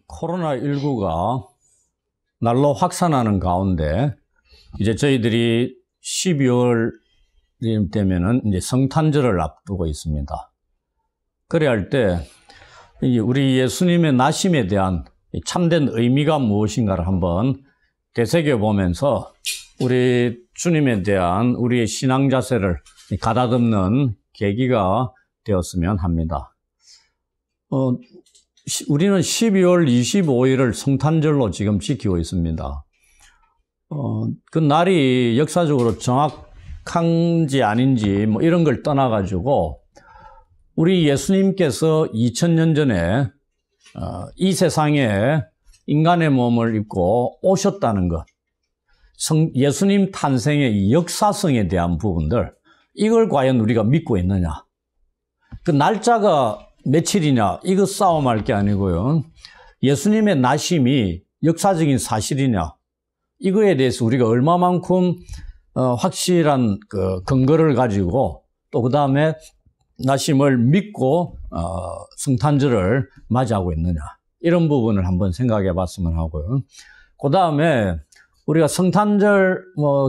코로나19가 날로 확산하는 가운데 이제 저희들이 12월 되면은 이제 성탄절을 앞두고 있습니다. 그래야 할 때 우리 예수님의 나심에 대한 참된 의미가 무엇인가를 한번 되새겨 보면서 우리 주님에 대한 우리의 신앙 자세를 가다듬는 계기가 되었으면 합니다. 우리는 12월 25일을 성탄절로 지금 지키고 있습니다. 그 날이 역사적으로 정확한지 아닌지 뭐 이런 걸 떠나가지고 우리 예수님께서 2000년 전에 이 세상에 인간의 몸을 입고 오셨다는 것, 예수님 탄생의 역사성에 대한 부분들, 이걸 과연 우리가 믿고 있느냐? 그 날짜가 며칠이냐? 이거 싸움할 게 아니고요. 예수님의 나심이 역사적인 사실이냐? 이거에 대해서 우리가 얼마만큼 확실한 그 근거를 가지고 또 그 다음에 나심을 믿고 성탄절을 맞이하고 있느냐? 이런 부분을 한번 생각해 봤으면 하고요. 그 다음에 우리가 성탄절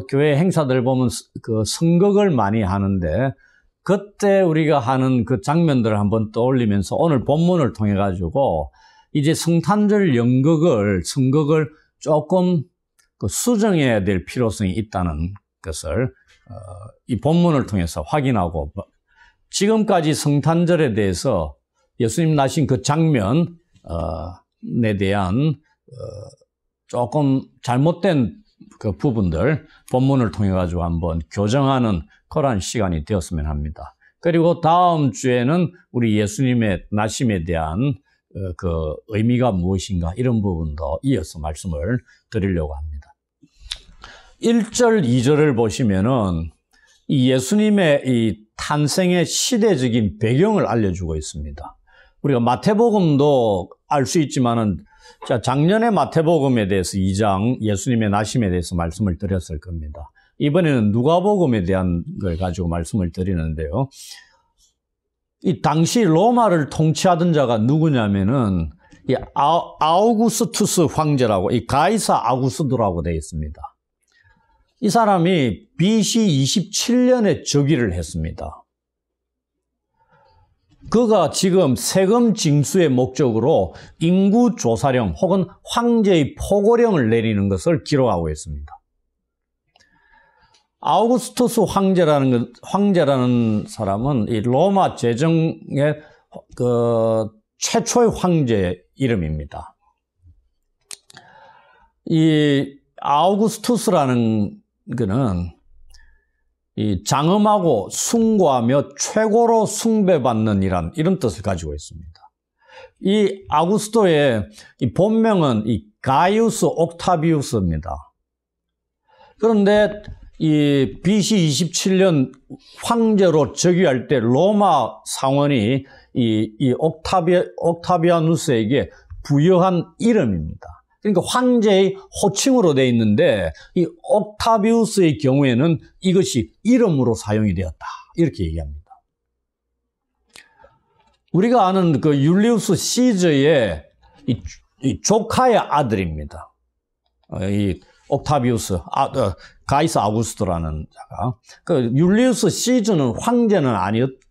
교회 행사들 보면 그 성극을 많이 하는데 그때 우리가 하는 그 장면들을 한번 떠올리면서 오늘 본문을 통해 가지고 이제 성탄절 성극을 조금 수정해야 될 필요성이 있다는 것을 이 본문을 통해서 확인하고, 지금까지 성탄절에 대해서 예수님 나신 그 장면에 대한 조금 잘못된 그 부분들 본문을 통해 가지고 한번 교정하는 그런 시간이 되었으면 합니다. 그리고 다음 주에는 우리 예수님의 나심에 대한 그 의미가 무엇인가 이런 부분도 이어서 말씀을 드리려고 합니다. 1절, 2절을 보시면은 이 예수님의 이 탄생의 시대적인 배경을 알려주고 있습니다. 우리가 마태복음도 알 수 있지만은 작년에 마태복음에 대해서 2장 예수님의 나심에 대해서 말씀을 드렸을 겁니다. 이번에는 누가복음에 대한 걸 가지고 말씀을 드리는데요. 이 당시 로마를 통치하던 자가 누구냐면은 이 아우구스투스 황제라고, 이 가이사 아구스도라고 되어 있습니다. 이 사람이 BC 27년에 즉위를 했습니다. 그가 지금 세금 징수의 목적으로 인구 조사령 혹은 황제의 포고령을 내리는 것을 기록하고 있습니다. 아우구스투스 황제라는 사람은 이 로마 제정의 그 최초의 황제 이름입니다. 이 아우구스투스라는 그는 이 장엄하고 숭고하며 최고로 숭배받는 이런 뜻을 가지고 있습니다. 이 아구스토의 이 본명은 이 가이우스 옥타비우스입니다. 그런데 이 BC 27년 황제로 즉위할 때 로마 상원이 이 옥타비아누스에게 부여한 이름입니다. 그러니까 황제의 호칭으로 되어 있는데 이 옥타비우스의 경우에는 이것이 이름으로 사용이 되었다, 이렇게 얘기합니다. 우리가 아는 그 율리우스 시저의 이 조카의 아들입니다. 이 옥타비우스, 가이스 아구스토라는 자가. 그 율리우스 시저는 황제는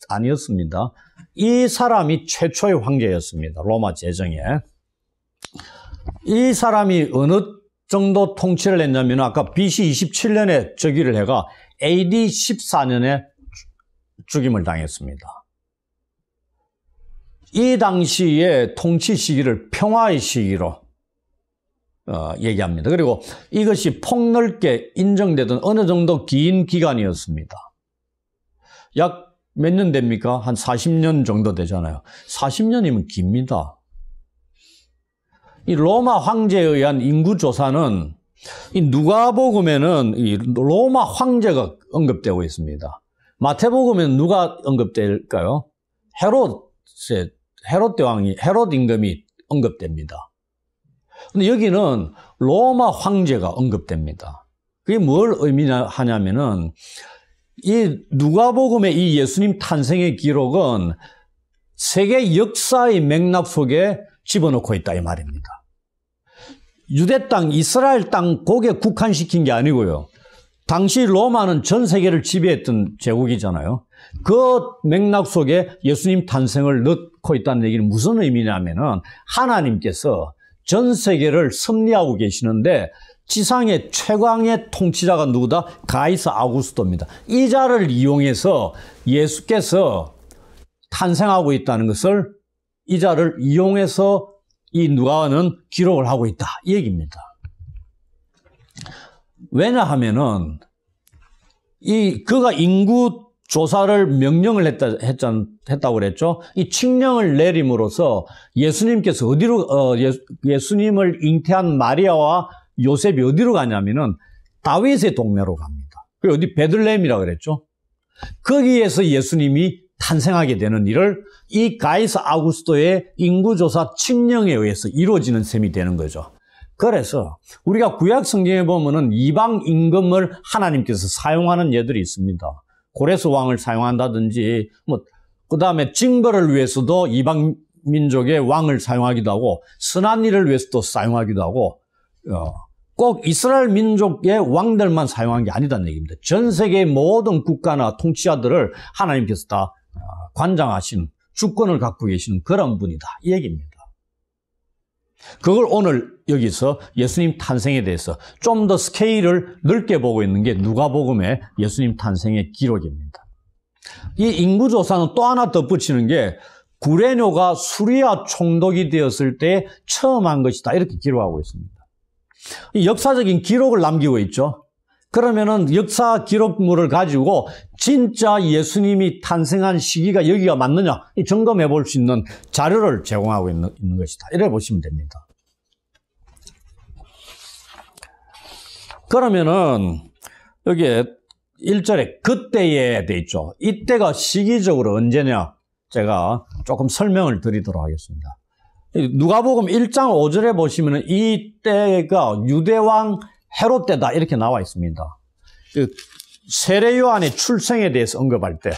아니었습니다. 이 사람이 최초의 황제였습니다. 로마 제정에. 이 사람이 어느 정도 통치를 했냐면 아까 BC 27년에 즉위를 해가 AD 14년에 죽임을 당했습니다. 이 당시의 통치 시기를 평화의 시기로 얘기합니다. 그리고 이것이 폭넓게 인정되던 어느 정도 긴 기간이었습니다. 약 몇 년 됩니까? 한 40년 정도 되잖아요. 40년이면 깁니다. 이 로마 황제에 의한 인구조사는 이 누가복음에는 이 로마 황제가 언급되고 있습니다. 마태복음에는 누가 언급될까요? 헤롯 임금이 언급됩니다. 근데 여기는 로마 황제가 언급됩니다. 그게 뭘 의미하냐면은 이 누가복음의 이 예수님 탄생의 기록은 세계 역사의 맥락 속에 집어넣고 있다 이 말입니다. 유대 땅, 이스라엘 땅 거기에 국한시킨 게 아니고요. 당시 로마는 전 세계를 지배했던 제국이잖아요. 그 맥락 속에 예수님 탄생을 넣고 있다는 얘기는 무슨 의미냐면은 하나님께서 전 세계를 섭리하고 계시는데 지상의 최강의 통치자가 누구다? 가이사 아우구스토입니다. 이 자를 이용해서 예수께서 탄생하고 있다는 것을 이 자를 이용해서 이 누가는 기록을 하고 있다 이 얘기입니다. 왜냐하면은 그가 인구 조사를 명령을 했다고 그랬죠. 이 칙령을 내림으로써 예수님께서 예수님을 잉태한 마리아와 요셉이 어디로 가냐면은 다윗의 동네로 갑니다. 그 어디 베들레헴이라 그랬죠. 거기에서 예수님이 탄생하게 되는 일을 이 가이사 아우구스토의 인구조사 칙령에 의해서 이루어지는 셈이 되는 거죠. 그래서 우리가 구약 성경에 보면은 이방 임금을 하나님께서 사용하는 예들이 있습니다. 고레스 왕을 사용한다든지 그 다음에 징벌을 위해서도 이방 민족의 왕을 사용하기도 하고 선한 일을 위해서도 사용하기도 하고 꼭 이스라엘 민족의 왕들만 사용한 게 아니다는 얘기입니다. 전 세계의 모든 국가나 통치자들을 하나님께서 다 관장하신 주권을 갖고 계시는 그런 분이다 이 얘기입니다. 그걸 오늘 여기서 예수님 탄생에 대해서 좀 더 스케일을 넓게 보고 있는 게 누가복음의 예수님 탄생의 기록입니다. 이 인구조사는 또 하나 덧붙이는 게 구레뇨가 수리아 총독이 되었을 때 처음 한 것이다 이렇게 기록하고 있습니다. 이 역사적인 기록을 남기고 있죠. 그러면은 역사 기록물을 가지고 진짜 예수님이 탄생한 시기가 여기가 맞느냐 점검해 볼 수 있는 자료를 제공하고 있는 것이다. 이래 보시면 됩니다. 그러면은 여기에 1절에 그때에 돼 있죠. 이때가 시기적으로 언제냐 제가 조금 설명을 드리도록 하겠습니다. 누가복음 1장 5절에 보시면은 이때가 유대왕 헤롯 때다 이렇게 나와 있습니다. 세례 요한의 출생에 대해서 언급할 때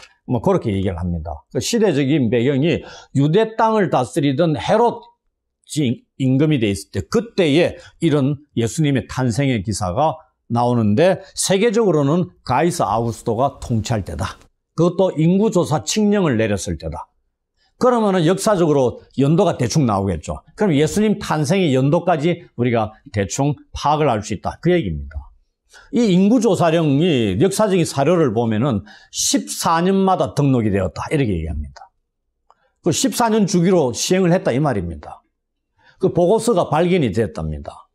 그렇게 얘기를 합니다. 시대적인 배경이 유대 땅을 다스리던 헤롯 임금이 돼 있을 때 그때에 이런 예수님의 탄생의 기사가 나오는데 세계적으로는 가이사 아우구스토가 통치할 때다. 그것도 인구조사 칙령을 내렸을 때다. 그러면은 역사적으로 연도가 대충 나오겠죠. 그럼 예수님 탄생의 연도까지 우리가 대충 파악을 할 수 있다. 그 얘기입니다. 이 인구조사령이 역사적인 사료를 보면은 14년마다 등록이 되었다. 이렇게 얘기합니다. 그 14년 주기로 시행을 했다. 이 말입니다. 그 보고서가 발견이 됐답니다.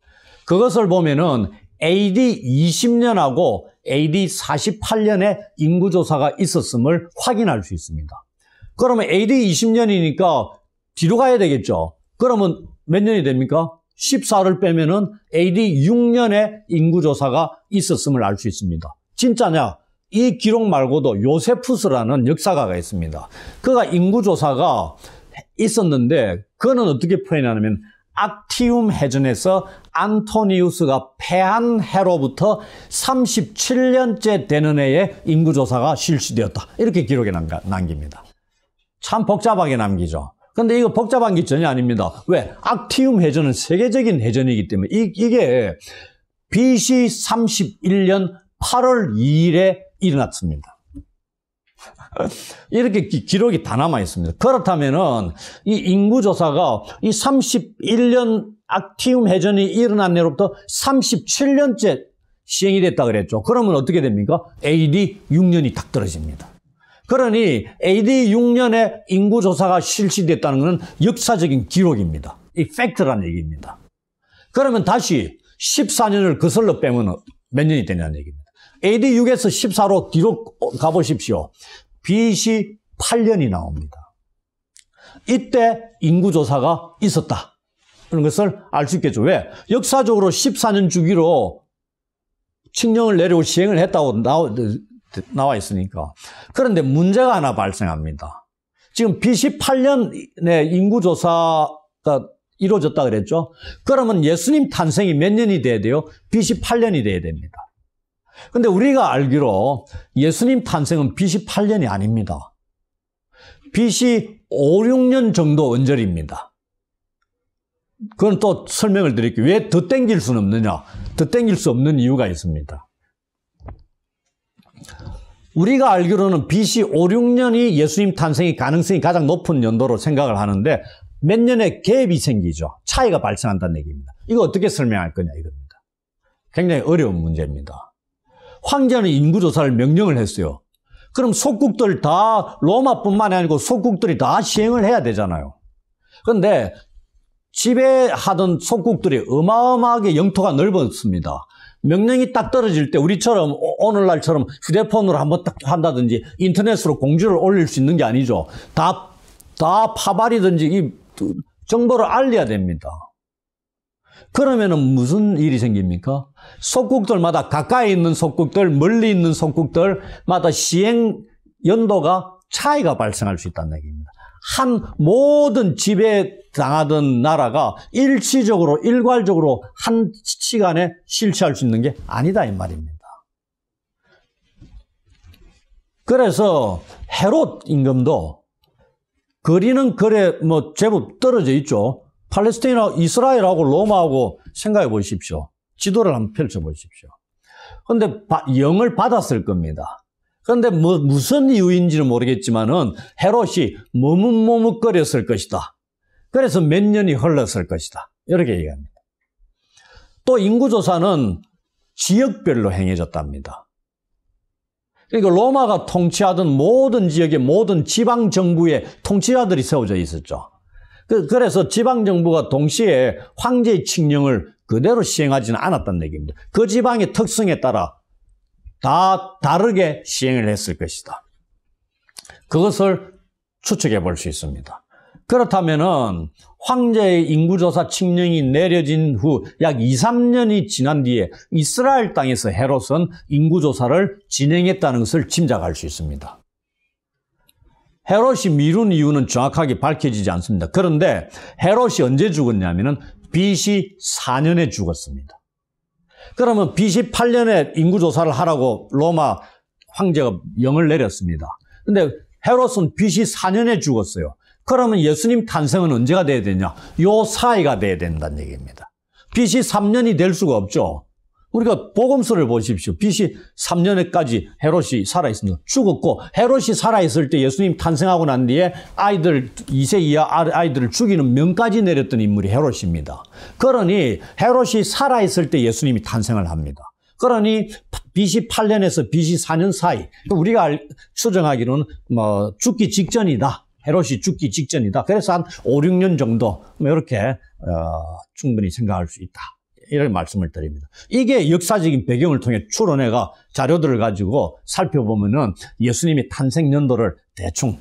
그것을 보면은 AD 20년하고 AD 48년에 인구조사가 있었음을 확인할 수 있습니다. 그러면 AD 20년이니까 뒤로 가야 되겠죠. 그러면 몇 년이 됩니까? 14를 빼면은 AD 6년에 인구조사가 있었음을 알 수 있습니다. 진짜냐? 이 기록 말고도 요세푸스라는 역사가가 있습니다. 그가 인구조사가 있었는데 그거는 어떻게 표현하냐면 악티움 해전에서 안토니우스가 패한 해로부터 37년째 되는 해에 인구조사가 실시되었다. 이렇게 기록에 남깁니다. 참 복잡하게 남기죠. 근데 이거 복잡한 게 전혀 아닙니다. 왜? 악티움 해전은 세계적인 해전이기 때문에 이게 BC 31년 8월 2일에 일어났습니다. 이렇게 기록이 다 남아 있습니다. 그렇다면은 이 인구조사가 이 31년 악티움 해전이 일어난 해로부터 37년째 시행이 됐다 그랬죠. 그러면 어떻게 됩니까? AD 6년이 딱 떨어집니다. 그러니 AD 6년에 인구조사가 실시됐다는 것은 역사적인 기록입니다. 이 팩트라는 얘기입니다. 그러면 다시 14년을 거슬러 빼면 몇 년이 되냐는 얘기입니다. AD 6에서 14로 뒤로 가보십시오. BC 8년이 나옵니다. 이때 인구조사가 있었다. 그런 것을 알 수 있겠죠. 왜? 역사적으로 14년 주기로 칙령을 내리고 시행을 했다고 나와 있으니까. 그런데 문제가 하나 발생합니다. 지금 BC 8년에 인구조사가 이루어졌다 그랬죠. 그러면 예수님 탄생이 몇 년이 돼야 돼요? BC 8년이 돼야 됩니다. 근데 우리가 알기로 예수님 탄생은 BC 8년이 아닙니다. BC 5, 6년 정도 언저리입니다. 그건 또 설명을 드릴게요. 왜 더 땡길 수는 없느냐? 더 땡길 수 없는 이유가 있습니다. 우리가 알기로는 BC 5, 6년이 예수님 탄생의 가능성이 가장 높은 연도로 생각을 하는데 몇 년의 갭이 생기죠. 차이가 발생한다는 얘기입니다. 이거 어떻게 설명할 거냐 이겁니다. 굉장히 어려운 문제입니다. 황제는 인구조사를 명령을 했어요. 그럼 속국들 다 로마뿐만 아니고 속국들이 다 시행을 해야 되잖아요. 그런데 지배하던 속국들이 어마어마하게 영토가 넓었습니다. 명령이 딱 떨어질 때 우리처럼 오늘날처럼 휴대폰으로 한번 딱 한다든지 인터넷으로 공지를 올릴 수 있는 게 아니죠. 다 파발이든지 이 정보를 알려야 됩니다. 그러면은 무슨 일이 생깁니까? 속국들마다 가까이 있는 속국들, 멀리 있는 속국들마다 시행 연도가 차이가 발생할 수 있다는 얘기입니다. 한 모든 지배당하던 나라가 일시적으로 일괄적으로 한 시간에 실시할 수 있는 게 아니다 이 말입니다. 그래서 헤롯 임금도 거리는 그래 뭐 제법 떨어져 있죠. 팔레스타인하고 이스라엘하고 로마하고 생각해 보십시오. 지도를 한번 펼쳐 보십시오. 그런데 영을 받았을 겁니다. 그런데 무슨 이유인지는 모르겠지만은 헤롯이 머뭇머뭇거렸을 것이다. 그래서 몇 년이 흘렀을 것이다. 이렇게 얘기합니다. 또 인구조사는 지역별로 행해졌답니다. 그러니까 로마가 통치하던 모든 지역의 모든 지방정부의 통치자들이 세워져 있었죠. 그래서 지방정부가 동시에 황제의 칙령을 그대로 시행하지는 않았다는 얘기입니다. 그 지방의 특성에 따라 다 다르게 시행을 했을 것이다. 그것을 추측해 볼 수 있습니다. 그렇다면은 황제의 인구조사 칙령이 내려진 후 약 2, 3년이 지난 뒤에 이스라엘 땅에서 헤롯은 인구조사를 진행했다는 것을 짐작할 수 있습니다. 헤롯이 미룬 이유는 정확하게 밝혀지지 않습니다. 그런데 헤롯이 언제 죽었냐면은 BC 4년에 죽었습니다. 그러면 BC 8년에 인구조사를 하라고 로마 황제가 명을 내렸습니다. 그런데 헤롯은 BC 4년에 죽었어요. 그러면 예수님 탄생은 언제가 돼야 되냐? 요 사이가 돼야 된다는 얘기입니다. BC 3년이 될 수가 없죠. 우리가 복음서를 보십시오. BC 3년에까지 헤롯이 살아있습니다. 죽었고 헤롯이 살아있을 때 예수님 탄생하고 난 뒤에 아이들 2세 이하 아이들을 죽이는 명까지 내렸던 인물이 헤롯입니다. 그러니 헤롯이 살아있을 때 예수님이 탄생을 합니다. 그러니 BC 8년에서 BC 4년 사이 우리가 추정하기로는 죽기 직전이다. 헤롯이 죽기 직전이다. 그래서 한 5, 6년 정도 이렇게 충분히 생각할 수 있다. 이런 말씀을 드립니다. 이게 역사적인 배경을 통해 추론해가 자료들을 가지고 살펴보면은 예수님의 탄생 연도를 대충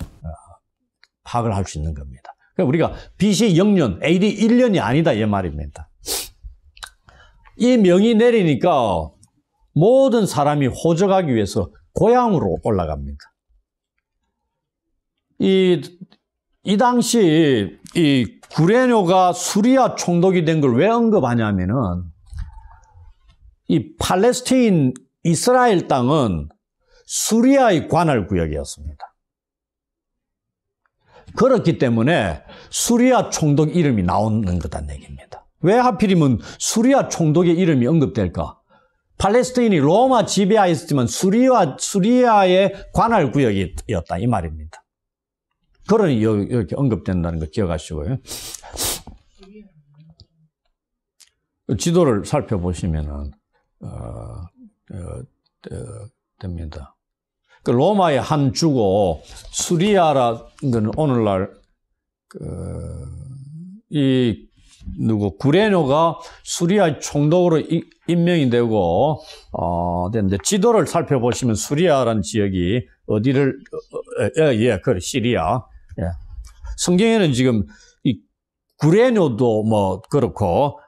파악을 할 수 있는 겁니다. 그러니까 우리가 BC 0년, AD 1년이 아니다 이 말입니다. 이 명이 내리니까 모든 사람이 호적하기 위해서 고향으로 올라갑니다. 이 당시 이 구레뇨가 수리아 총독이 된 걸 왜 언급하냐면은 이 팔레스타인 이스라엘 땅은 수리아의 관할 구역이었습니다. 그렇기 때문에 수리아 총독 이름이 나오는 거다는 얘기입니다. 왜 하필이면 수리아 총독의 이름이 언급될까? 팔레스타인이 로마 지배하에 있었지만 수리아의 관할 구역이었다 이 말입니다. 그러니 이렇게 언급된다는 거 기억하시고요. 지도를 살펴보시면은 됩니다. 그 로마의 한 주고 수리아라는 건 오늘날 구레뇨가 수리아 총독으로 임명이 되고 됐는데 지도를 살펴보시면 수리아라는 지역이 어디를 그래 시리아. 예. 성경에는 지금 이 구레뇨도 뭐 그렇고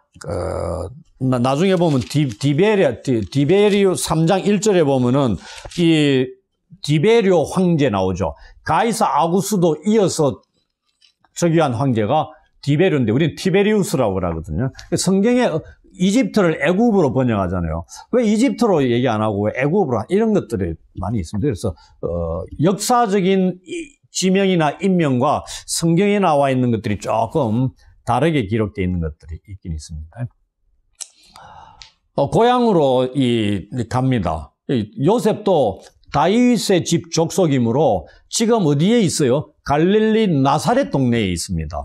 나중에 보면 디베리오 3장 1절에 보면은 이 디베리오 황제 나오죠. 가이사 아구스도 이어서 즉위한 황제가 디베리오인데 우리는 티베리우스라고 그러거든요. 성경에 이집트를 애굽으로 번역하잖아요. 왜 이집트로 얘기 안 하고 왜 애굽으로 이런 것들이 많이 있습니다. 그래서 역사적인 지명이나 인명과 성경에 나와 있는 것들이 조금 다르게 기록되어 있는 것들이 있긴 있습니다. 고향으로 갑니다. 요셉도 다윗의 집 족속이므로 지금 어디에 있어요? 갈릴리 나사렛 동네에 있습니다.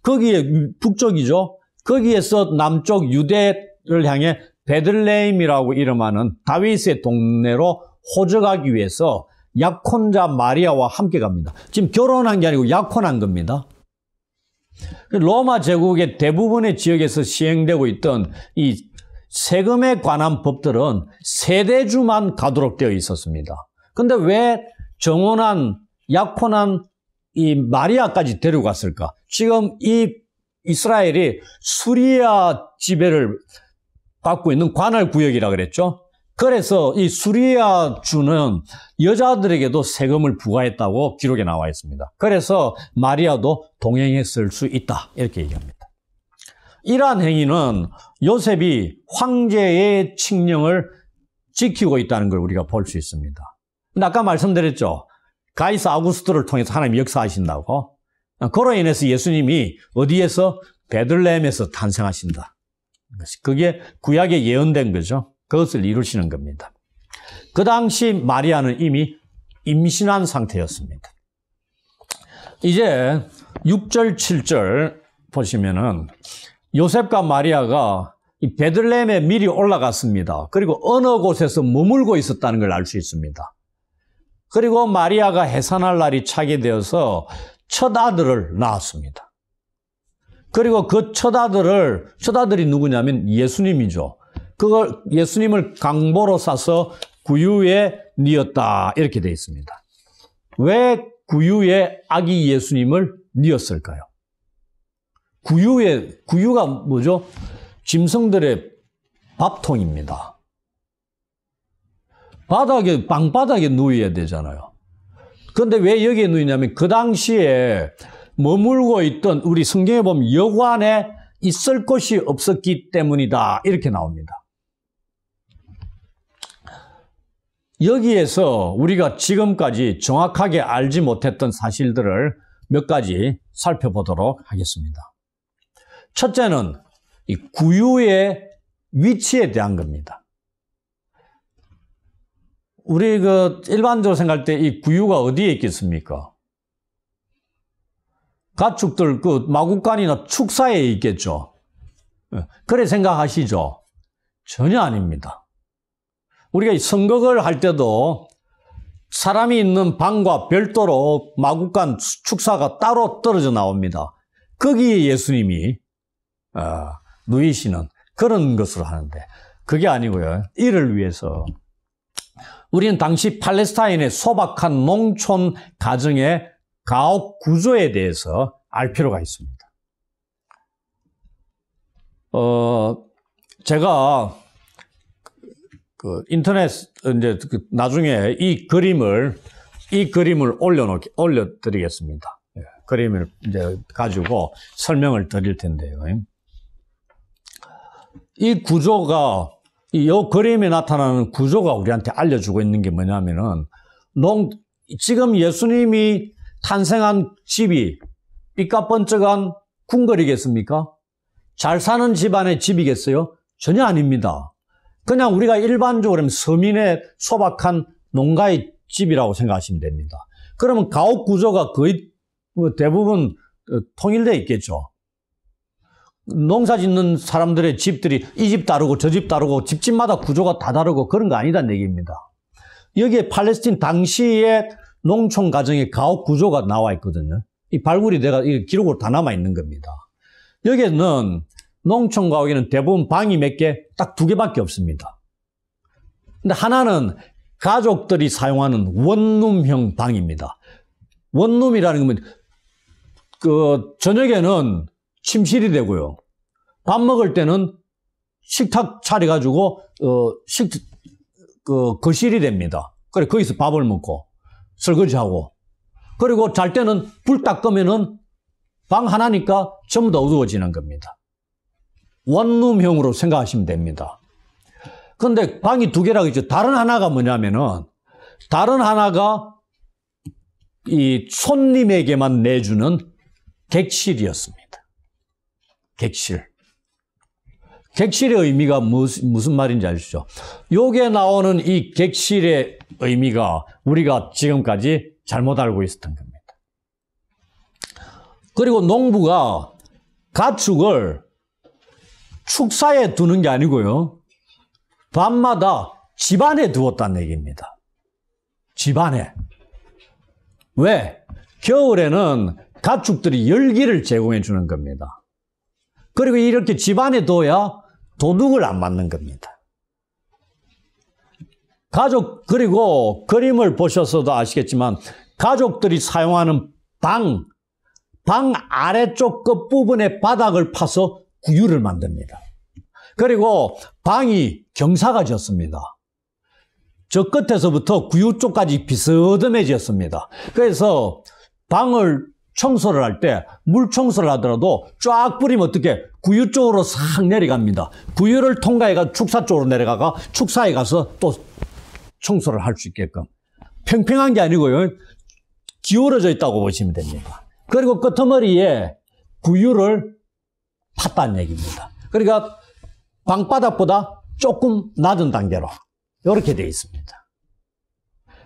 거기에 북쪽이죠. 거기에서 남쪽 유대를 향해 베들레헴이라고 이름하는 다윗의 동네로 호적하기 위해서 약혼자 마리아와 함께 갑니다. 지금 결혼한 게 아니고 약혼한 겁니다. 로마 제국의 대부분의 지역에서 시행되고 있던 이 세금에 관한 법들은 세대주만 가도록 되어 있었습니다. 근데 왜 정혼한, 약혼한 이 마리아까지 데려갔을까? 지금 이 이스라엘이 수리아 지배를 받고 있는 관할 구역이라 그랬죠. 그래서 이 수리아 주는 여자들에게도 세금을 부과했다고 기록에 나와 있습니다. 그래서 마리아도 동행했을 수 있다, 이렇게 얘기합니다. 이러한 행위는 요셉이 황제의 칙령을 지키고 있다는 걸 우리가 볼 수 있습니다. 근데 아까 말씀드렸죠. 가이사 아구스토를 통해서 하나님이 역사하신다고. 그로 인해서 예수님이 어디에서? 베들레헴에서 탄생하신다. 그게 구약에 예언된 거죠. 그것을 이루시는 겁니다. 그 당시 마리아는 이미 임신한 상태였습니다. 이제 6절, 7절 보시면은 요셉과 마리아가 이 베들레헴에 미리 올라갔습니다. 그리고 어느 곳에서 머물고 있었다는 걸 알 수 있습니다. 그리고 마리아가 해산할 날이 차게 되어서 첫 아들을 낳았습니다. 그리고 그 첫 아들이 누구냐면 예수님이죠. 그걸 예수님을 강보로 싸서 구유에 뉘었다, 이렇게 되어 있습니다. 왜 구유에 아기 예수님을 뉘었을까요? 구유가 뭐죠? 짐승들의 밥통입니다. 방바닥에 누워야 되잖아요. 그런데 왜 여기에 누이냐면 그 당시에 머물고 있던, 우리 성경에 보면 여관에 있을 곳이 없었기 때문이다, 이렇게 나옵니다. 여기에서 우리가 지금까지 정확하게 알지 못했던 사실들을 몇 가지 살펴보도록 하겠습니다. 첫째는 이 구유의 위치에 대한 겁니다. 우리 일반적으로 생각할 때 이 구유가 어디에 있겠습니까? 가축들 마구간이나 축사에 있겠죠. 그래 생각하시죠? 전혀 아닙니다. 우리가 이 선거를 할 때도 사람이 있는 방과 별도로 마구간 축사가 따로 떨어져 나옵니다. 거기에 예수님이 누이시는 그런 것을 하는데, 그게 아니고요. 이를 위해서 우리는 당시 팔레스타인의 소박한 농촌 가정의 가옥 구조에 대해서 알 필요가 있습니다. 제가 인터넷 이제 나중에 이 그림을 올려드리겠습니다. 그림을 이제 가지고 설명을 드릴 텐데요. 이 구조가, 이 그림에 나타나는 구조가 우리한테 알려주고 있는 게 뭐냐면은, 지금 예수님이 탄생한 집이 삐까뻔쩍한 궁궐이겠습니까? 잘 사는 집안의 집이겠어요? 전혀 아닙니다. 그냥 우리가 일반적으로 서민의 소박한 농가의 집이라고 생각하시면 됩니다. 그러면 가옥 구조가 거의 대부분 통일되어 있겠죠. 농사 짓는 사람들의 집들이 이 집 다르고 저 집 다르고 집집마다 구조가 다 다르고 그런 거 아니다는 얘기입니다. 여기에 팔레스틴 당시의 농촌 가정의 가옥 구조가 나와 있거든요. 이 발굴이 기록으로 다 남아 있는 겁니다. 여기에는 농촌 가옥에는 대부분 방이 몇 개? 딱 2개밖에 없습니다. 근데 하나는 가족들이 사용하는 원룸형 방입니다. 원룸이라는 건 저녁에는 침실이 되고요. 밥 먹을 때는 식탁 차려가지고 거실이 됩니다. 그래 거기서 밥을 먹고 설거지하고, 그리고 잘 때는 불 딱 끄면은 방 하나니까 전부 다 어두워지는 겁니다. 원룸형으로 생각하시면 됩니다. 그런데 방이 2개라고 했죠. 다른 하나가 뭐냐면은, 다른 하나가 이 손님에게만 내주는 객실이었습니다. 객실. 객실의 의미가 무슨 말인지 아시죠? 여기에 나오는 이 객실의 의미가 우리가 지금까지 잘못 알고 있었던 겁니다. 그리고 농부가 가축을 축사에 두는 게 아니고요. 밤마다 집안에 두었다는 얘기입니다. 집안에. 왜? 겨울에는 가축들이 열기를 제공해 주는 겁니다. 그리고 이렇게 집안에 둬야 도둑을 안 맞는 겁니다. 그리고 그림을 보셔서도 아시겠지만 가족들이 사용하는 방 아래쪽 끝부분의 바닥을 파서 구유를 만듭니다. 그리고 방이 경사가 졌습니다. 저 끝에서부터 구유 쪽까지 비스듬해졌습니다. 그래서 방을 청소를 할 때 물 청소를 하더라도 쫙 뿌리면 어떻게 구유 쪽으로 싹 내려갑니다. 구유를 통과해가 축사 쪽으로 내려가가 축사에 가서 또 청소를 할 수 있게끔. 평평한 게 아니고요. 기울어져 있다고 보시면 됩니다. 그리고 끄트머리에 구유를 팠다는 얘기입니다. 그러니까 방바닥보다 조금 낮은 단계로 이렇게 되어 있습니다.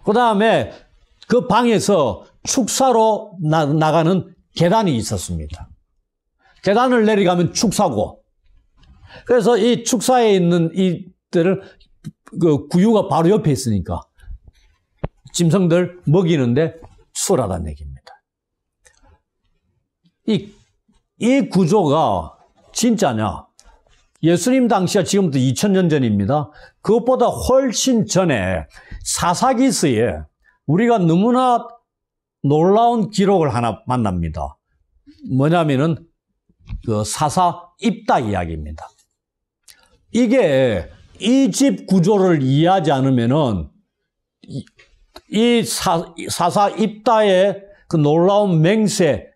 그 다음에 그 방에서 축사로 나가는 계단이 있었습니다. 계단을 내려가면 축사고, 그래서 이 축사에 있는 이들을 그 구유가 바로 옆에 있으니까 짐승들 먹이는데 수월하다는 얘기입니다. 이 구조가 진짜냐? 예수님 당시가 지금부터 2000년 전입니다. 그것보다 훨씬 전에 사사기서에 우리가 너무나 놀라운 기록을 하나 만납니다. 뭐냐면은 그 사사 입다 이야기입니다. 이게 이 집 구조를 이해하지 않으면은 이 사사 입다의 그 놀라운 맹세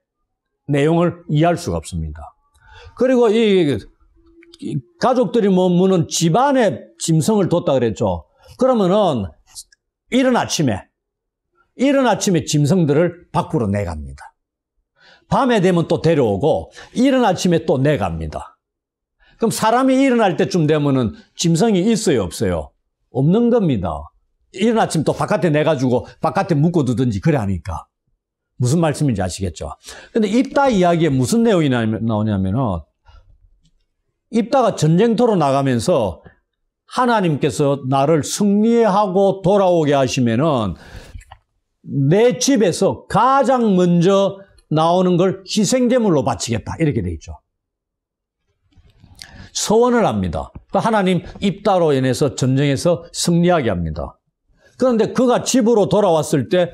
내용을 이해할 수가 없습니다. 그리고 이 가족들이 머무는 집안에 짐승을 뒀다 그랬죠. 그러면은 이른 아침에 짐승들을 밖으로 내갑니다. 밤에 되면 또 데려오고 이른 아침에 또 내갑니다. 그럼 사람이 일어날 때쯤 되면은 짐승이 있어요, 없어요? 없는 겁니다. 이른 아침 또 바깥에 내가지고 바깥에 묶어두든지 그래 하니까. 무슨 말씀인지 아시겠죠? 근데 입다 이야기에 무슨 내용이 나오냐면은 입다가 전쟁터로 나가면서 하나님께서 나를 승리하고 돌아오게 하시면은 내 집에서 가장 먼저 나오는 걸 희생제물로 바치겠다. 이렇게 돼 있죠. 서원을 합니다. 하나님 입다로 인해서 전쟁에서 승리하게 합니다. 그런데 그가 집으로 돌아왔을 때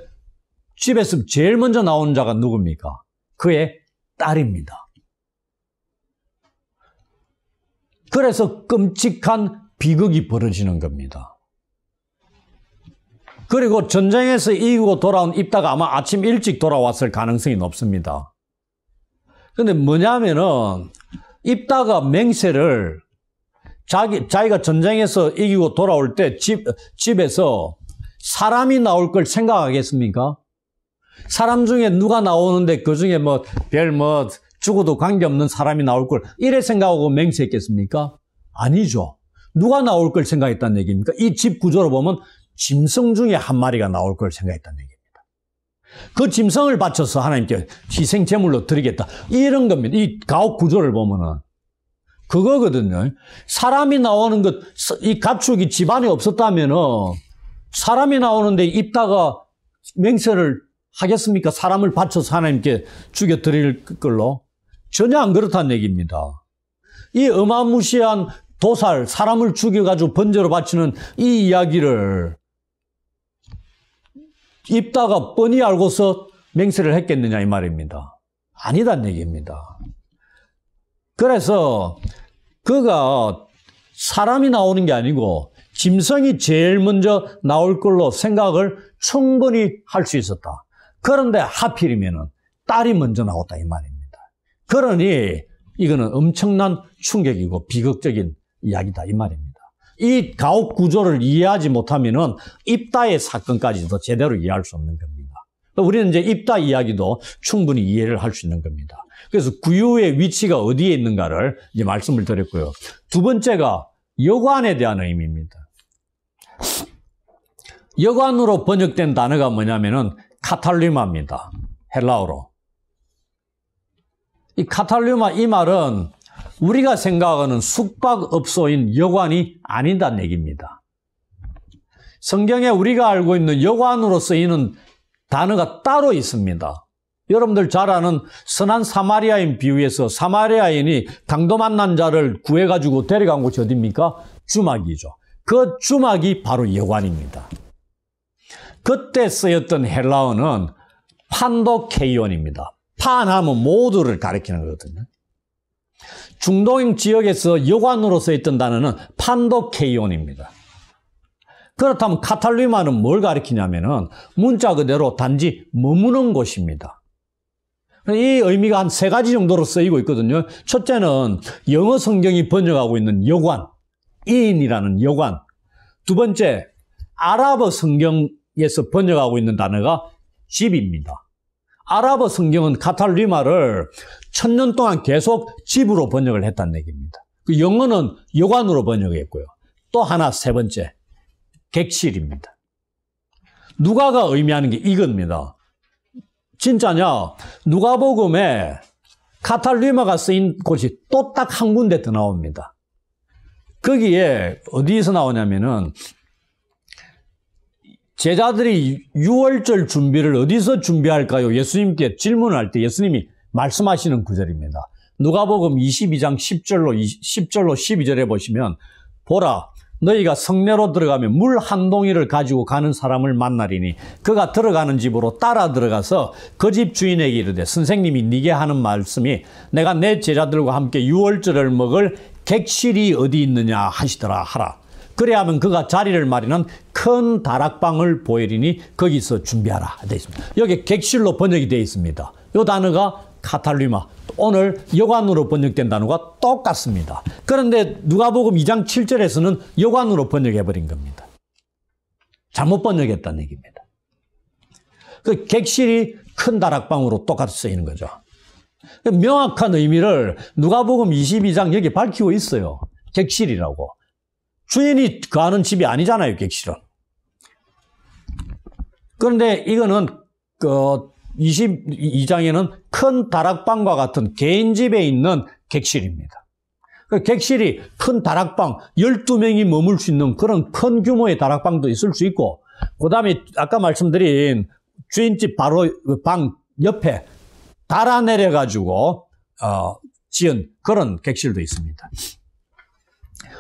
집에서 제일 먼저 나오는 자가 누굽니까? 그의 딸입니다. 그래서 끔찍한 비극이 벌어지는 겁니다. 그리고 전쟁에서 이기고 돌아온 입다가 아마 아침 일찍 돌아왔을 가능성이 높습니다. 그런데 뭐냐면은 입다가 맹세를 자기가 전쟁에서 이기고 돌아올 때 집에서 사람이 나올 걸 생각하겠습니까? 사람 중에 누가 나오는데 그 중에 죽어도 관계없는 사람이 나올 걸 이래 생각하고 맹세했겠습니까? 아니죠. 누가 나올 걸 생각했다는 얘기입니까? 이 집 구조로 보면 짐승 중에 한 마리가 나올 걸 생각했다는 얘기입니다. 그 짐승을 바쳐서 하나님께 희생 제물로 드리겠다. 이런 겁니다. 이 가옥 구조를 보면은 그거거든요. 사람이 나오는 것, 이 가축이 집안에 없었다면은 사람이 나오는데 입다가 맹세를 하겠습니까? 사람을 바쳐서 하나님께 죽여 드릴 걸로? 전혀 안 그렇다는 얘기입니다. 이 어마무시한 도살, 사람을 죽여가지고 번제로 바치는 이 이야기를 입다가 뻔히 알고서 맹세를 했겠느냐 이 말입니다. 아니다는 얘기입니다. 그래서 그가 사람이 나오는 게 아니고 짐승이 제일 먼저 나올 걸로 생각을 충분히 할 수 있었다. 그런데 하필이면은 딸이 먼저 나왔다 이 말입니다. 그러니 이거는 엄청난 충격이고 비극적인 이야기다 이 말입니다. 이 가옥 구조를 이해하지 못하면은 입다의 사건까지도 제대로 이해할 수 없는 겁니다. 우리는 이제 입다 이야기도 충분히 이해를 할 수 있는 겁니다. 그래서 구유의 위치가 어디에 있는가를 이제 말씀을 드렸고요. 두 번째가 여관에 대한 의미입니다. 여관으로 번역된 단어가 뭐냐면은 카탈루마입니다. 헬라어로. 이 카탈루마 이 말은 우리가 생각하는 숙박업소인 여관이 아니다는 얘기입니다. 성경에 우리가 알고 있는 여관으로 쓰이는 단어가 따로 있습니다. 여러분들 잘 아는 선한 사마리아인 비유에서 사마리아인이 강도 만난 자를 구해가지고 데려간 곳이 어디입니까? 주막이죠. 그 주막이 바로 여관입니다. 그때 쓰였던 헬라어는 판도케이온입니다. 판하면 모두를 가리키는 거거든요. 중동 지역에서 여관으로 쓰였던 단어는 판도케이온입니다. 그렇다면 카탈루마는 뭘 가리키냐면은 문자 그대로 단지 머무는 곳입니다. 이 의미가 한 세 가지 정도로 쓰이고 있거든요. 첫째는 영어 성경이 번역하고 있는 여관, 인이라는 여관. 두 번째, 아랍어 성경에서 번역하고 있는 단어가 집입니다. 아랍어 성경은 카탈루마를 1000년 동안 계속 집으로 번역을 했다는 얘기입니다. 그 영어는 여관으로 번역했고요. 또 하나 세 번째, 객실입니다. 누가가 의미하는 게 이겁니다. 진짜냐? 누가복음에 카탈루마가 쓰인 곳이 또 딱 한 군데 더 나옵니다. 거기에 어디에서 나오냐면은 제자들이 유월절 준비를 어디서 준비할까요? 예수님께 질문을 할 때 예수님이 말씀하시는 구절입니다. 누가복음 22장 10절로 12절에 보시면 보라 너희가 성내로 들어가면 물 한 동이를 가지고 가는 사람을 만나리니 그가 들어가는 집으로 따라 들어가서 그 집 주인에게 이르되 선생님이 네게 하는 말씀이 내가 내 제자들과 함께 유월절을 먹을 객실이 어디 있느냐 하시더라 하라. 그래야면 그가 자리를 마련한 큰 다락방을 보이리니 거기서 준비하라 되어 있습니다. 여기 객실로 번역이 되어 있습니다. 이 단어가 카탈루마, 오늘 여관으로 번역된 단어가 똑같습니다. 그런데 누가복음 2장 7절에서는 여관으로 번역해버린 겁니다. 잘못 번역했다는 얘기입니다. 그 객실이 큰 다락방으로 똑같이 쓰이는 거죠. 명확한 의미를 누가복음 22장 여기 밝히고 있어요. 객실이라고. 주인이 거하는 집이 아니잖아요, 객실은. 그런데 이거는 22장에는 큰 다락방과 같은 개인 집에 있는 객실입니다. 객실이 큰 다락방, 12명이 머물 수 있는 그런 큰 규모의 다락방도 있을 수 있고, 그 다음에 아까 말씀드린 주인집 바로 방 옆에 달아내려가지고 지은 그런 객실도 있습니다.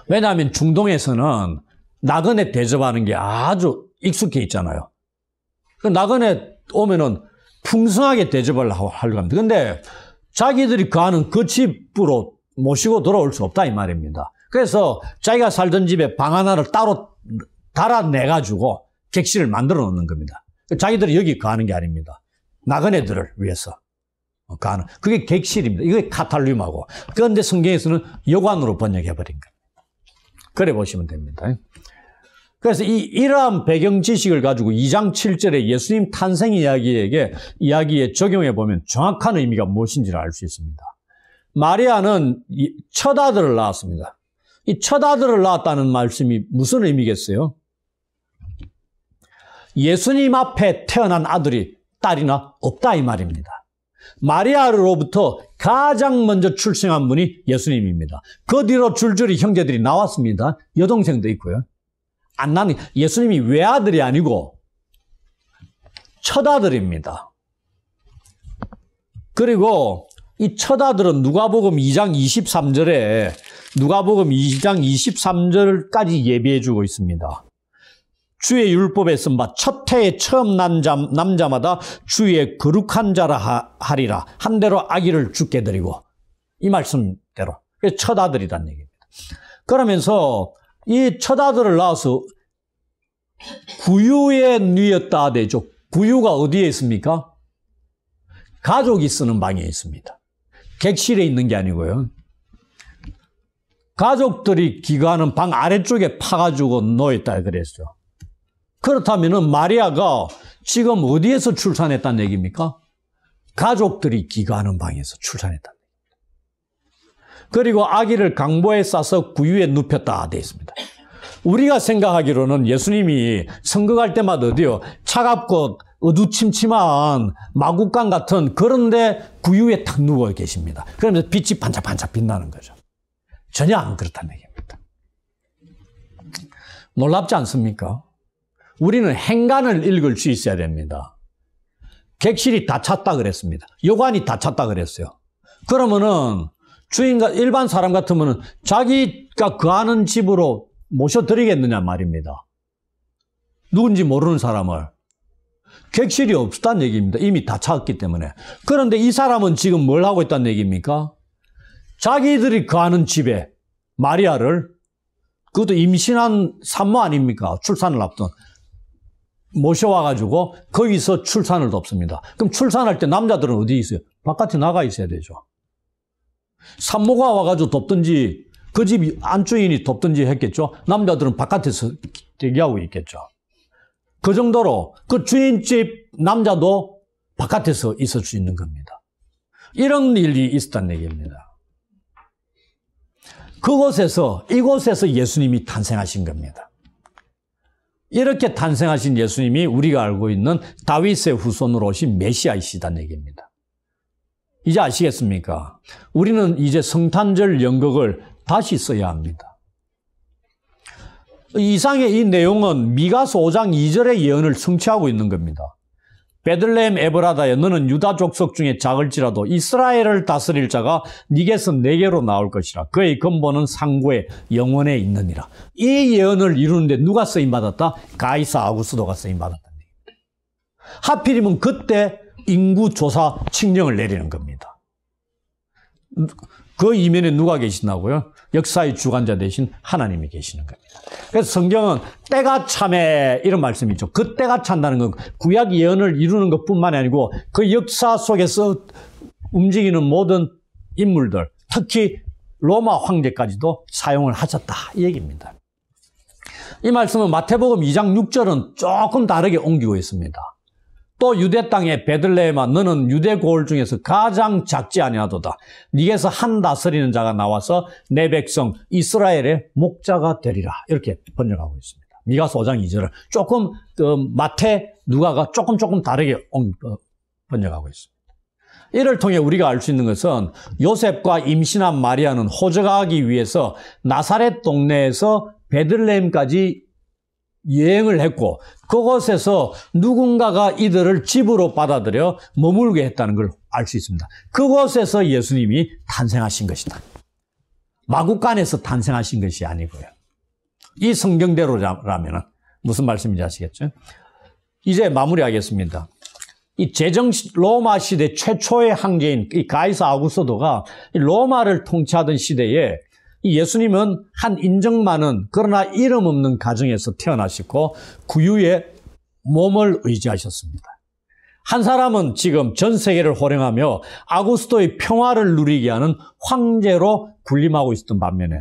왜냐하면 중동에서는 나그네 대접하는 게 아주 익숙해 있잖아요. 그 나그네 오면은 풍성하게 대접을 하려고 합니다. 그런데 자기들이 거하는 그 집으로 모시고 돌아올 수 없다 이 말입니다. 그래서 자기가 살던 집에 방 하나를 따로 달아내가지고 객실을 만들어 놓는 겁니다. 자기들이 여기 거하는 게 아닙니다. 나그네들을 위해서 거하는. 그게 객실입니다. 이게 카탈루마고. 그런데 성경에서는 여관으로 번역해버린 겁니다. 그래 보시면 됩니다. 그래서 이러한 배경 지식을 가지고 2장 7절에 예수님 탄생 이야기에 적용해 보면 정확한 의미가 무엇인지를 알 수 있습니다. 마리아는 첫 아들을 낳았습니다. 이 첫 아들을 낳았다는 말씀이 무슨 의미겠어요? 예수님 앞에 태어난 아들이 딸이나 없다 이 말입니다. 마리아로부터 가장 먼저 출생한 분이 예수님입니다. 그 뒤로 줄줄이 형제들이 나왔습니다. 여동생도 있고요. 안 나는 예수님이 외아들이 아니고 첫 아들입니다. 그리고 이 첫 아들은 누가복음 2장 23절까지 예비해 주고 있습니다. 주의 율법에 쓴 바 첫 해에 처음 난 남자마다 주의 거룩한 자라 하리라. 한 대로 아기를 죽게 드리고 이 말씀대로 첫 아들이란 얘기입니다. 그러면서 이 첫 아들을 낳아서 구유에 누였다 하되죠. 구유가 어디에 있습니까? 가족이 쓰는 방에 있습니다. 객실에 있는 게 아니고요. 가족들이 기거하는 방 아래쪽에 파가지고 놓였다 그랬죠. 그렇다면은 마리아가 지금 어디에서 출산했다는 얘기입니까? 가족들이 기거하는 방에서 출산했다는 얘기입니다. 그리고 아기를 강보에 싸서 구유에 눕혔다 되어 있습니다. 우리가 생각하기로는 예수님이 선거 갈 때마다 어디요? 차갑고 어두침침한 마구간 같은 그런데 구유에 탁 누워 계십니다. 그러면서 빛이 반짝반짝 빛나는 거죠. 전혀 안 그렇다는 얘기입니다. 놀랍지 않습니까? 우리는 행간을 읽을 수 있어야 됩니다. 객실이 다 찼다 그랬습니다. 여관이 다 찼다 그랬어요. 그러면은 주인과 일반 사람 같으면은 자기가 거하는 집으로 모셔드리겠느냐 말입니다. 누군지 모르는 사람을. 객실이 없다는 얘기입니다. 이미 다 찼기 때문에. 그런데 이 사람은 지금 뭘 하고 있다는 얘기입니까? 자기들이 거하는 집에 마리아를, 그것도 임신한 산모 아닙니까? 출산을 앞둔. 모셔와가지고 거기서 출산을 돕습니다. 그럼 출산할 때 남자들은 어디 있어요? 바깥에 나가 있어야 되죠. 산모가 와가지고 돕든지 그 집 안주인이 돕든지 했겠죠. 남자들은 바깥에서 대기하고 있겠죠. 그 정도로 그 주인집 남자도 바깥에서 있을 수 있는 겁니다. 이런 일이 있었다는 얘기입니다. 이곳에서 예수님이 탄생하신 겁니다. 이렇게 탄생하신 예수님이 우리가 알고 있는 다윗의 후손으로 오신 메시아이시다는 얘기입니다. 이제 아시겠습니까? 우리는 이제 성탄절 연극을 다시 써야 합니다. 이상의 이 내용은 미가서 5장 2절의 예언을 성취하고 있는 겁니다. 베들레헴 에브라다여 너는 유다 족속 중에 작을지라도 이스라엘을 다스릴 자가 네게서 내게로 나올 것이라. 그의 근본은 상고에 영원에 있느니라. 이 예언을 이루는데 누가 쓰임받았다? 가이사 아구스도가 쓰임받았다는 얘기입니다. 하필이면 그때 인구조사 칙령을 내리는 겁니다. 그 이면에 누가 계신다고요? 역사의 주관자 되신 하나님이 계시는 겁니다. 그래서 성경은 때가 참에 이런 말씀이 있죠. 그 때가 찬다는 건 구약 예언을 이루는 것뿐만이 아니고 그 역사 속에서 움직이는 모든 인물들, 특히 로마 황제까지도 사용을 하셨다 이 얘기입니다. 이 말씀은 마태복음 2장 6절은 조금 다르게 옮기고 있습니다. 또 유대 땅에 베들레헴아 너는 유대 고을 중에서 가장 작지 아니하도다. 네게서 한 다스리는 자가 나와서 내 백성 이스라엘의 목자가 되리라. 이렇게 번역하고 있습니다. 미가서 5장 2절을 조금 마태 누가가 조금 다르게 번역하고 있습니다. 이를 통해 우리가 알 수 있는 것은 요셉과 임신한 마리아는 호적하기 위해서 나사렛 동네에서 베들레헴까지 여행을 했고 그곳에서 누군가가 이들을 집으로 받아들여 머물게 했다는 걸 알 수 있습니다. 그곳에서 예수님이 탄생하신 것이다. 마구간에서 탄생하신 것이 아니고요. 이 성경대로라면 무슨 말씀인지 아시겠죠? 이제 마무리하겠습니다. 이 로마 시대 최초의 황제인 이 가이사 아구스도가 로마를 통치하던 시대에 예수님은 한 인정 많은 그러나 이름 없는 가정에서 태어나시고 구유에 몸을 의지하셨습니다. 한 사람은 지금 전 세계를 호령하며 아구스도의 평화를 누리게 하는 황제로 군림하고 있었던 반면에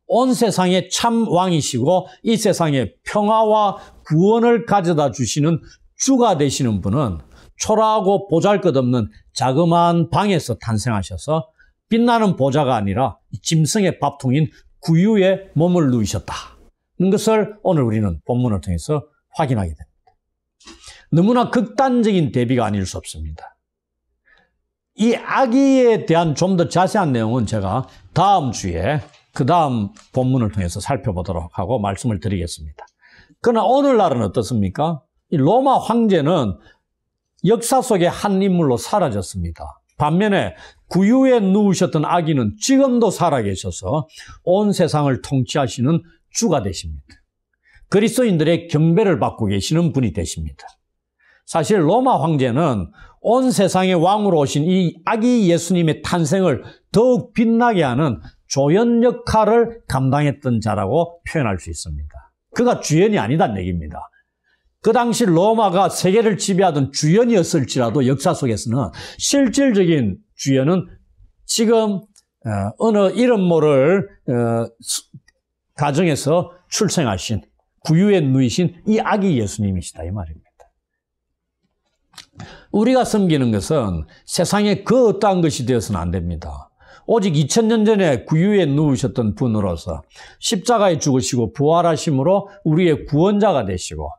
온 세상의 참 왕이시고 이 세상에 평화와 구원을 가져다 주시는 주가 되시는 분은 초라하고 보잘것없는 자그마한 방에서 탄생하셔서 빛나는 보좌가 아니라 짐승의 밥통인 구유에 몸을 누이셨다는 것을 오늘 우리는 본문을 통해서 확인하게 됩니다. 너무나 극단적인 대비가 아닐 수 없습니다. 이 아기에 대한 좀 더 자세한 내용은 제가 다음 주에 그 다음 본문을 통해서 살펴보도록 하고 말씀을 드리겠습니다. 그러나 오늘날은 어떻습니까? 이 로마 황제는 역사 속의 한 인물로 사라졌습니다. 반면에 구유에 누우셨던 아기는 지금도 살아계셔서 온 세상을 통치하시는 주가 되십니다. 그리스도인들의 경배를 받고 계시는 분이 되십니다. 사실 로마 황제는 온 세상의 왕으로 오신 이 아기 예수님의 탄생을 더욱 빛나게 하는 조연 역할을 감당했던 자라고 표현할 수 있습니다. 그가 주연이 아니다는 얘기입니다. 그 당시 로마가 세계를 지배하던 주연이었을지라도 역사 속에서는 실질적인 주연은 지금 어느 이름 모를 가정에서 출생하신 구유에 누이신 이 아기 예수님이시다 이 말입니다. 우리가 섬기는 것은 세상의 그 어떠한 것이 되어서는 안 됩니다. 오직 2000년 전에 구유에 누우셨던 분으로서 십자가에 죽으시고 부활하심으로 우리의 구원자가 되시고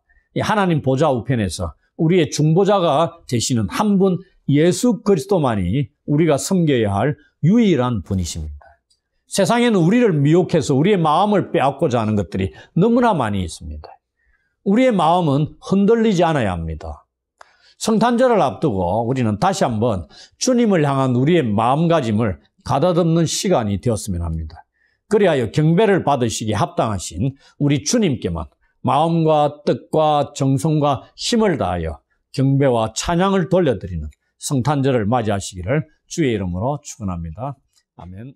하나님 보좌 우편에서 우리의 중보자가 되시는 한 분 예수 그리스도만이 우리가 섬겨야 할 유일한 분이십니다. 세상에는 우리를 미혹해서 우리의 마음을 빼앗고자 하는 것들이 너무나 많이 있습니다. 우리의 마음은 흔들리지 않아야 합니다. 성탄절을 앞두고 우리는 다시 한번 주님을 향한 우리의 마음가짐을 가다듬는 시간이 되었으면 합니다. 그리하여 경배를 받으시기에 합당하신 우리 주님께만 마음과 뜻과 정성과 힘을 다하여 경배와 찬양을 돌려드리는 성탄절을 맞이하시기를 주의 이름으로 축원합니다. 아멘.